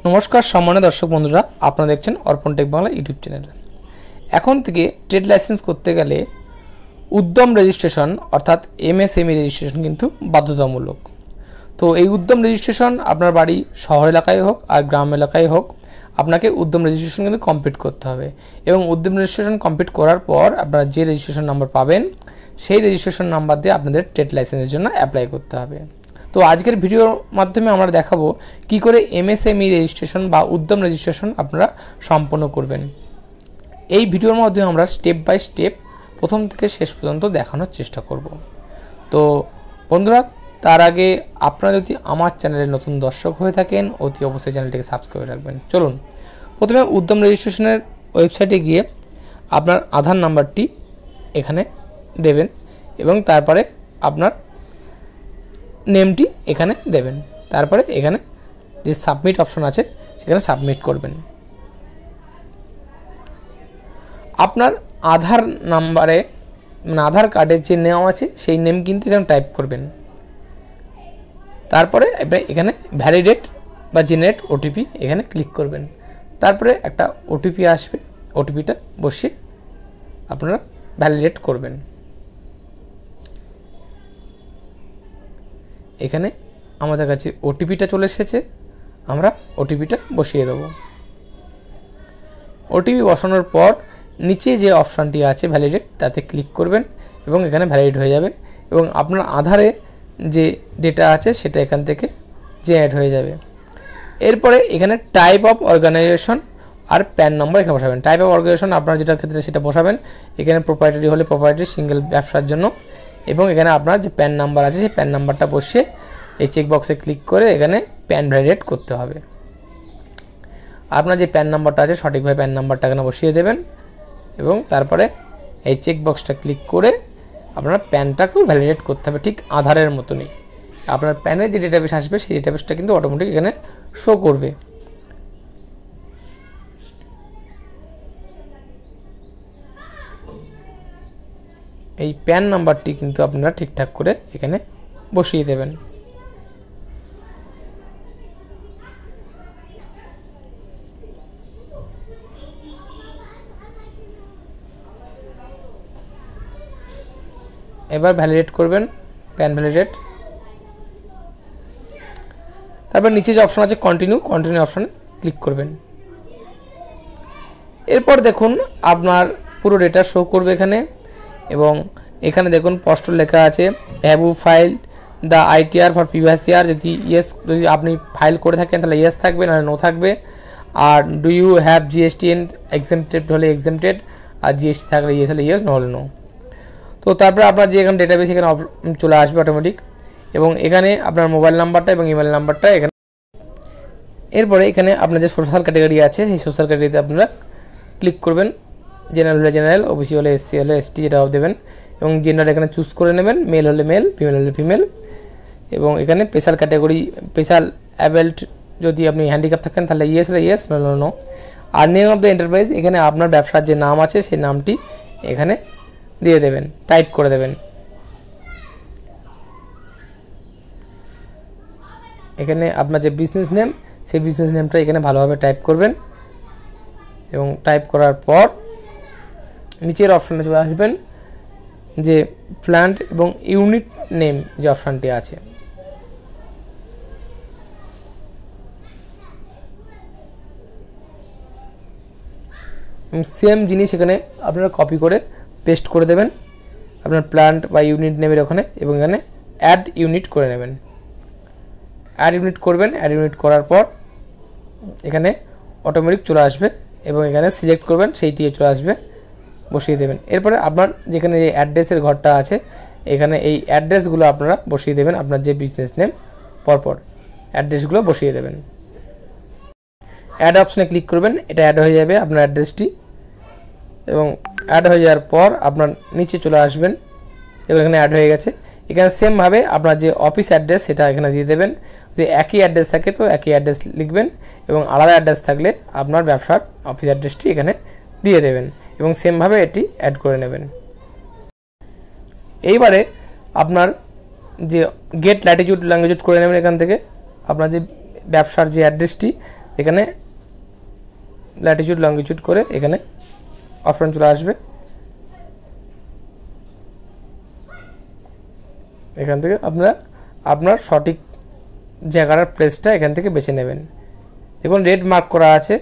নমস্কার সম্মানীয় দর্শক বন্ধুরা, আপনারা দেখছেন অর্পণ টেক বাংলা ইউটিউব চ্যানেল। এখন থেকে ট্রেড লাইসেন্স করতে গেলে উদ্যম রেজিস্ট্রেশন অর্থাৎ এমএসএমই রেজিস্ট্রেশন কিন্তু বাধ্যতামূলক। তো এই উদ্যম রেজিস্ট্রেশন আপনার বাড়ি শহর এলাকায় হোক আর গ্রাম এলাকায় হোক, আপনাকে উদ্যম রেজিস্ট্রেশন কিন্তু কমপ্লিট করতে হবে। এবং উদ্যম রেজিস্ট্রেশন কমপ্লিট করার পর আপনারা যে রেজিস্ট্রেশন নাম্বার পাবেন সেই রেজিস্ট্রেশন নাম্বার দিয়ে আপনাদের ট্রেড লাইসেন্সের জন্য অ্যাপ্লাই করতে হবে। তো আজকের ভিডিওর মাধ্যমে আমরা দেখাবো কি করে এমএসএমই রেজিস্ট্রেশন বা উদ্যম রেজিস্ট্রেশন আপনারা সম্পন্ন করবেন। এই ভিডিওর মাধ্যমে আমরা স্টেপ বাই স্টেপ প্রথম থেকে শেষ পর্যন্ত দেখানোর চেষ্টা করব। তো বন্ধুরা, তার আগে আপনারা যদি আমার চ্যানেলের নতুন দর্শক হয়ে থাকেন অতি অবশ্যই চ্যানেলটিকে সাবস্ক্রাইব রাখবেন। চলুন, প্রথমে উদ্যম রেজিস্ট্রেশনের ওয়েবসাইটে গিয়ে আপনার আধার নাম্বারটি এখানে দেবেন এবং তারপরে আপনার নেমটি এখানে দেবেন। তারপরে এখানে যে সাবমিট অপশন আছে সেখানে সাবমিট করবেন। আপনার আধার নাম্বারে মানে আধার কার্ডের যে নেম আছে সেই নেম কিন্তু এখানে টাইপ করবেন। তারপরে এখানে ভ্যালিডেট বা জেনারেট ওটিপি এখানে ক্লিক করবেন। তারপরে একটা ওটিপি আসবে, ওটিপিটা বসিয়ে আপনারা ভ্যালিডেট করবেন। এখানে আমাদের কাছে ওটিপিটা চলে এসেছে, আমরা ওটিপিটা বসিয়ে দেব। ওটিপি বসানোর পর নিচে যে অপশানটি আছে ভ্যালিডেট, তাতে ক্লিক করবেন এবং এখানে ভ্যালিডেট হয়ে যাবে এবং আপনার আধারে যে ডেটা আছে সেটা এখান থেকে জেনারেট হয়ে যাবে। এরপরে এখানে টাইপ অফ অর্গানাইজেশন আর প্যান নাম্বার এখানে বসাবেন। টাইপ অফ অর্গানাইজেশন আপনার যেটা ক্ষেত্রে সেটা বসাবেন। এখানে প্রোপ্রাইটারি হলে প্রোপ্রাইটারি, সিঙ্গেল ব্যবসার জন্য। এবং এখানে আপনার যে প্যান নাম্বার আছে সেই প্যান নাম্বারটা বসিয়ে এই চেকবক্সে ক্লিক করে এখানে প্যান ভ্যালিডেট করতে হবে। আপনার যে প্যান নাম্বারটা আছে সঠিকভাবে প্যান নাম্বারটা এখানে বসিয়ে দেবেন এবং তারপরে এই চেকবক্সটা ক্লিক করে আপনার প্যানটাকেও ভ্যালিডেট করতে হবে, ঠিক আধারের মতনই। আপনার প্যানের যে ডেটাবেস আসবে সেই ডেটাবেসটা কিন্তু অটোমেটিক এখানে শো করবে। এই প্যান নাম্বারটি কিন্তু আপনারা ঠিকঠাক করে এখানে বসিয়ে দেবেন। এবার ভ্যালিডেট করবেন, প্যান ভ্যালিডেট। তারপর নিচে যে অপশন আছে কন্টিনিউ অপশনে ক্লিক করবেন। এরপর দেখুন আপনার পুরো ডেটা শো করবে এখানে এবং এখানে দেখুন স্পষ্ট লেখা আছে have you file the ITR for previous year. যদি ইয়েস, যদি আপনি ফাইল করে থাকেন তাহলে ইয়েস থাকবে, না নো থাকবে। আর do you have GST exempted হলে এক্সেমটেড, আর জিএসটি থাকলে ইয়েস হলে ইয়েস, নো হলে নো। তো তারপরে আপনার যে এখানে ডেটাবেস এখানে চলে আসবে অটোমেটিক এবং এখানে আপনার মোবাইল নাম্বারটা এবং ইমেল নাম্বারটা এখানে। এরপরে এখানে আপনার যে সোশ্যাল ক্যাটাগরি আছে সেই সোশ্যাল ক্যাটাগরিতে আপনারা ক্লিক করবেন। জেনারেল হলে জেনারেল, ওবিসি হলে এসসি হলে এসটি, যেটা দেবেন। এবং জেন্ডার এখানে চুজ করে নেবেন, মেল হলে মেল, ফিমেল হলে ফিমেল। এবং এখানে স্পেশাল ক্যাটাগরি, স্পেশাল অ্যাবেল্ট, যদি আপনি হ্যান্ডিক্যাপ থাকেন তাহলে ইয়েস হলে ইয়েস, নো নো নো। আর নেম অফ দ্য এন্টারপ্রাইজ, এখানে আপনার ব্যবসার যে নাম আছে সেই নামটি এখানে দিয়ে দেবেন, টাইপ করে দেবেন। এখানে আপনার যে বিজনেস নেম সেই বিজনেস নেমটা এখানে ভালোভাবে টাইপ করবেন এবং টাইপ করার পর নিচের অপশানে চলে আসবেন যে প্ল্যান্ট এবং ইউনিট নেম যে অপশানটি আছে। সেম জিনিস এখানে আপনারা কপি করে পেস্ট করে দেবেন আপনার প্ল্যান্ট বা ইউনিট নেমের ওখানে এবং এখানে অ্যাড ইউনিট করে নেবেন। অ্যাড ইউনিট করবেন। অ্যাড ইউনিট করার পর এখানে অটোমেটিক চলে আসবে এবং এখানে সিলেক্ট করবেন, সেইটি চলে আসবে, বসিয়ে দেবেন। এরপরে আপনার যেখানে যে অ্যাড্রেসের ঘরটা আছে এখানে এই অ্যাড্রেসগুলো আপনারা বসিয়ে দেবেন। আপনার যে বিজনেস নেম পরপর অ্যাড্রেসগুলো বসিয়ে দেবেন। অ্যাড অপশনে ক্লিক করবেন, এটা অ্যাড হয়ে যাবে আপনার অ্যাড্রেসটি এবং অ্যাড হয়ে যাওয়ার পর আপনার নিচে চলে আসবেন এবং এখানে অ্যাড হয়ে গেছে। এখানে সেমভাবে আপনার যে অফিস অ্যাড্রেস সেটা এখানে দিয়ে দেবেন। যদি একই অ্যাড্রেস থাকে তো একই অ্যাড্রেস লিখবেন এবং আলাদা অ্যাড্রেস থাকলে আপনার ব্যবসার অফিস অ্যাড্রেসটি এখানে দিয়ে দেবেন এবং সেমভাবে এটি অ্যাড করে নেবেন। এইবারে আপনার যে গেট ল্যাটিটিউড লঙ্গিটিউড করে নেবেন এখান থেকে আপনার যে ব্যবসার যে অ্যাড্রেসটি এখানে ল্যাটিটিউড লঙ্গিটিউড করে এখানে অপশন চলে আসবে। এখান থেকে আপনার সঠিক জায়গার প্লেসটা এখান থেকে বেছে নেবেন। দেখুন রেড মার্ক করা আছে,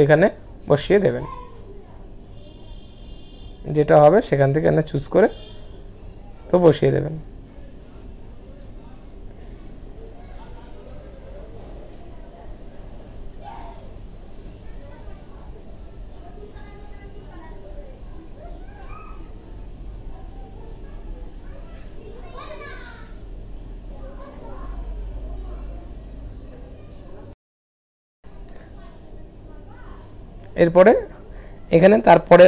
এখানে বসিয়ে দেবেন। যেটা হবে সেখান থেকে এখানে চুজ করে তো বসিয়ে দেবেন। এরপরে এখানে তারপরে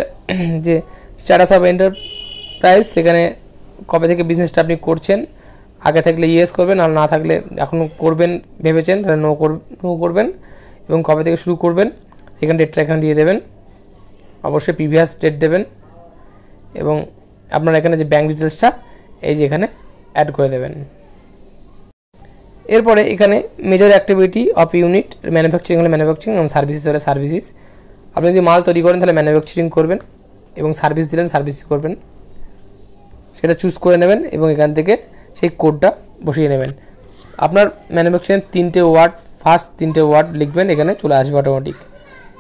যে স্ট্যাটাস অফ এন্টারপ্রাইজ, সেখানে কবে থেকে বিজনেসটা আপনি করছেন, আগে থাকলে ইয়েস করবেন, আর না থাকলে এখন করবেন ভেবেছেন তাহলে নো করবেন, এবং কবে থেকে শুরু করবেন এখানে ডেটটা এখানে দিয়ে দেবেন। অবশ্যই প্রিভিয়াস ডেট দেবেন, এবং আপনার এখানে যে ব্যাঙ্ক ডিটেলসটা এই যে এখানে অ্যাড করে দেবেন। এরপরে এখানে major activity of unit, manufacturing হলে ম্যানুফ্যাকচারিং এবং সার্ভিসেস হলে সার্ভিসেস। আপনি যদি মাল তৈরি করেন তাহলে ম্যানুফ্যাকচারিং করবেন, এবং সার্ভিস দিলেন সার্ভিস করবেন, সেটা চুজ করে নেবেন এবং এখান থেকে সেই কোডটা বসিয়ে নেবেন। আপনার ম্যানুফ্যাকচারিং 3টে ওয়ার্ড, ফার্স্ট 3টে ওয়ার্ড লিখবেন, এখানে চলে আসবে অটোমেটিক।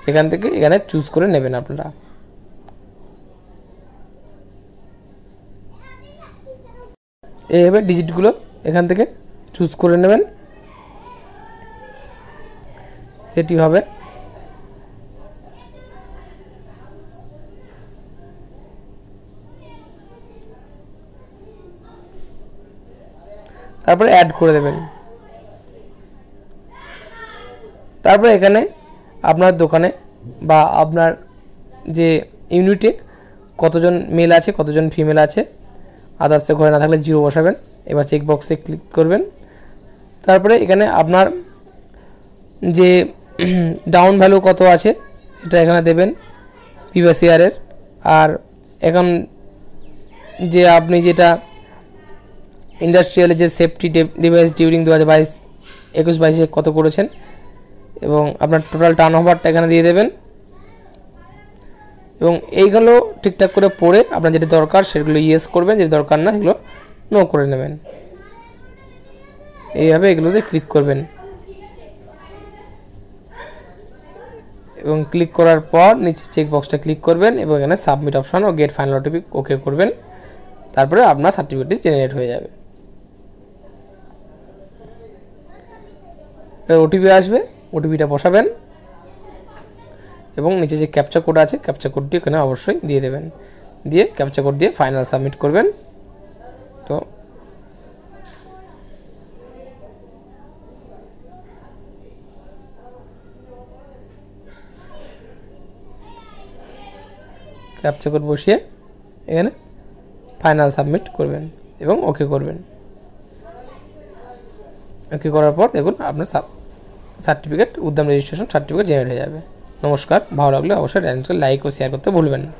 সেখান থেকে এখানে চুজ করে নেবেন আপনারা। এইভাবে ডিজিটগুলো এখান থেকে চুজ করে নেবেন, এটি হবে। তারপরে অ্যাড করে দেবেন। তারপরে এখানে আপনার দোকানে বা আপনার যে ইউনিটে কতজন মেল আছে কতজন ফিমেল আছে, আদার্সে ঘরে না থাকলে 0 বসাবেন। এবার চেক বক্সে ক্লিক করবেন। তারপরে এখানে আপনার যে ডাউন ভ্যালু কত আছে এটা এখানে দেবেন প্রিভিয়াস ইয়ারের। আর এখন যে আপনি যেটা ইন্ডাস্ট্রিয়ালে যে সেফটি ডিভাইস ডিউরিং 2022-22 কত করেছেন, এবং আপনার টোটাল টার্ন ওভারটা এখানে দিয়ে দেবেন। এবং এইগুলো ঠিকঠাক করে পড়ে আপনার যেটা দরকার সেগুলো ইয়েস করবেন, যেটা দরকার না সেগুলো নো করে নেবেন। এইভাবে এগুলোতে ক্লিক করবেন, এবং ক্লিক করার পর নিচে চেক বক্সটা ক্লিক করবেন এবং এখানে সাবমিট অপশন ও গেট ফাইনাল ওটিপি ওকে করবেন। তারপরে আপনার সার্টিফিকেটটি জেনারেট হয়ে যাবে। ওটিপি আসবে, ওটিপিটা বসাবেন এবং নিচে যে ক্যাপচা কোড আছে ক্যাপচা কোডটি এখানে অবশ্যই দিয়ে দেবেন। দিয়ে ক্যাপচা কোড দিয়ে ফাইনাল সাবমিট করবেন। তো ক্যাপচা কোড বসিয়ে এখানে ফাইনাল সাবমিট করবেন এবং ওকে করবেন। ওকে করার পর দেখুন আপনার সার্টিফিকেট, উদ্যম রেজিস্ট্রেশন সার্টিফিকেট জেনারেট হয়ে যাবে। নমস্কার, ভালো লাগলে অবশ্যই চ্যানেলটিকে লাইক ও শেয়ার করতে ভুলবেন না।